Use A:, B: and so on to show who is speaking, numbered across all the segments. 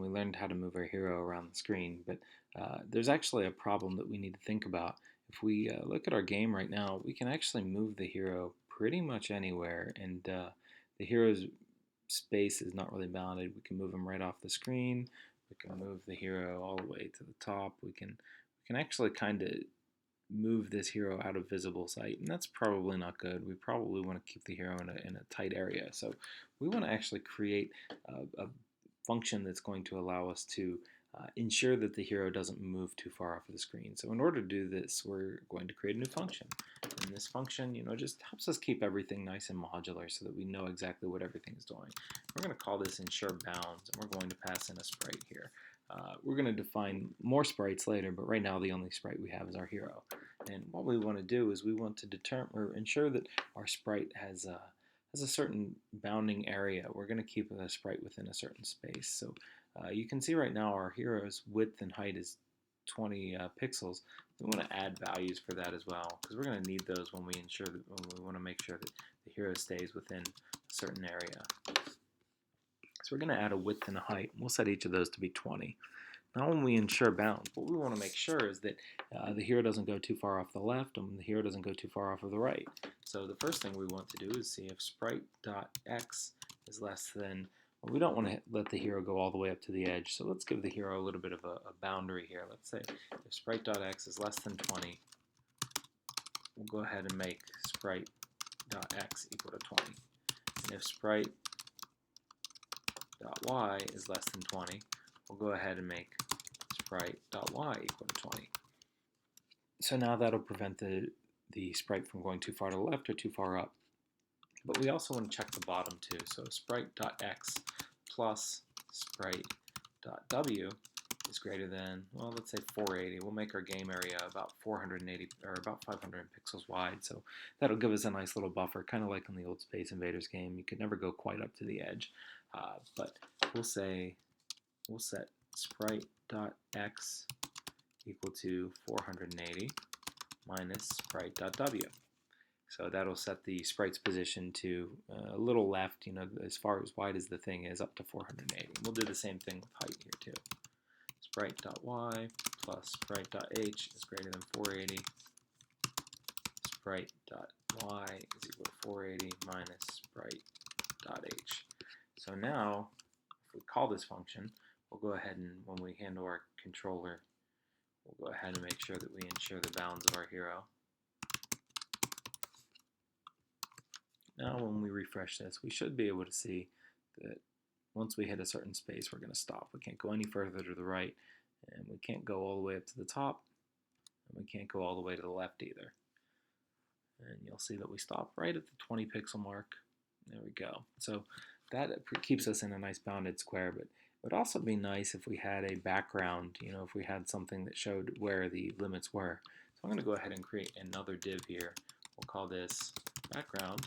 A: we learned how to move our hero around the screen, but there's actually a problem that we need to think about. If we look at our game right now, we can actually move the hero pretty much anywhere, and the hero's space is not really bounded. We can move him right off the screen. We can move the hero all the way to the top. We can actually kind of move this hero out of visible sight, and that's probably not good. We probably want to keep the hero in a tight area. So we want to actually create a function that's going to allow us to ensure that the hero doesn't move too far off of the screen. So in order to do this, we're going to create a new function. And this function, just helps us keep everything nice and modular so that we know exactly what everything is doing. We're going to call this ensure bounds, and we're going to pass in a sprite here. We're going to define more sprites later, but right now the only sprite we have is our hero. And what we want to do is we want to determine or ensure that our sprite has a certain bounding area. We're going to keep the sprite within a certain space. So you can see right now our hero's width and height is 20 pixels. We want to add values for that as well, because we're going to need those when we want to make sure that the hero stays within a certain area. So we're going to add a width and a height. We'll set each of those to be 20. Now when we ensure bounds, what we want to make sure is that the hero doesn't go too far off the left and the hero doesn't go too far off of the right. So the first thing we want to do is see if sprite.x is less than, well, we don't want to let the hero go all the way up to the edge, so let's give the hero a little bit of a boundary here. Let's say if sprite.x is less than 20, we'll go ahead and make sprite.x equal to 20. And if sprite.y is less than 20, we'll go ahead and make sprite.y equal to 20. So now that'll prevent the sprite from going too far to the left or too far up. But we also want to check the bottom too. So sprite.x plus sprite.w is greater than, well, let's say 480. We'll make our game area about 480 or about 500 pixels wide. So that'll give us a nice little buffer, kind of like on the old Space Invaders game. You could never go quite up to the edge, but we'll set sprite.x equal to 480 minus sprite.w. So that'll set the sprite's position to a little left, as far as wide as the thing is, up to 480. We'll do the same thing with height here too. Sprite.y plus sprite.h is greater than 480. Sprite.y is equal to 480 minus sprite.h. So now, if we call this function, we'll go ahead and when we handle our controller, we'll go ahead and make sure that we ensure the bounds of our hero. Now when we refresh this, we should be able to see that once we hit a certain space, we're going to stop. We can't go any further to the right, and we can't go all the way up to the top, and we can't go all the way to the left either. And you'll see that we stop right at the 20 pixel mark. There we go. So that keeps us in a nice bounded square, but it would also be nice if we had a background, if we had something that showed where the limits were. So I'm going to go ahead and create another div here. We'll call this background.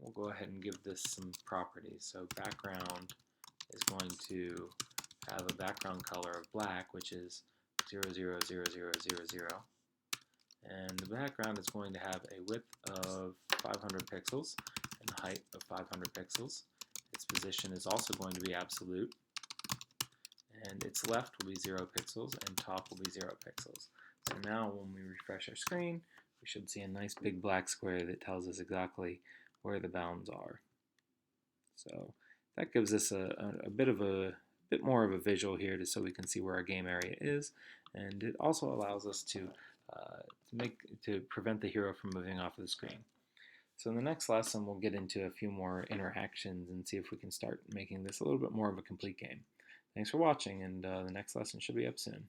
A: We'll go ahead and give this some properties. So background is going to have a background color of black, which is 000000. And the background is going to have a width of 500 pixels and a height of 500 pixels. Its position is also going to be absolute. And its left will be 0 pixels and top will be 0 pixels. So now when we refresh our screen, we should see a nice big black square that tells us exactly where the bounds are. So that gives us a bit more of a visual here so we can see where our game area is, and it also allows us to prevent the hero from moving off of the screen. So in the next lesson we'll get into a few more interactions and see if we can start making this a little bit more of a complete game. Thanks for watching, and the next lesson should be up soon.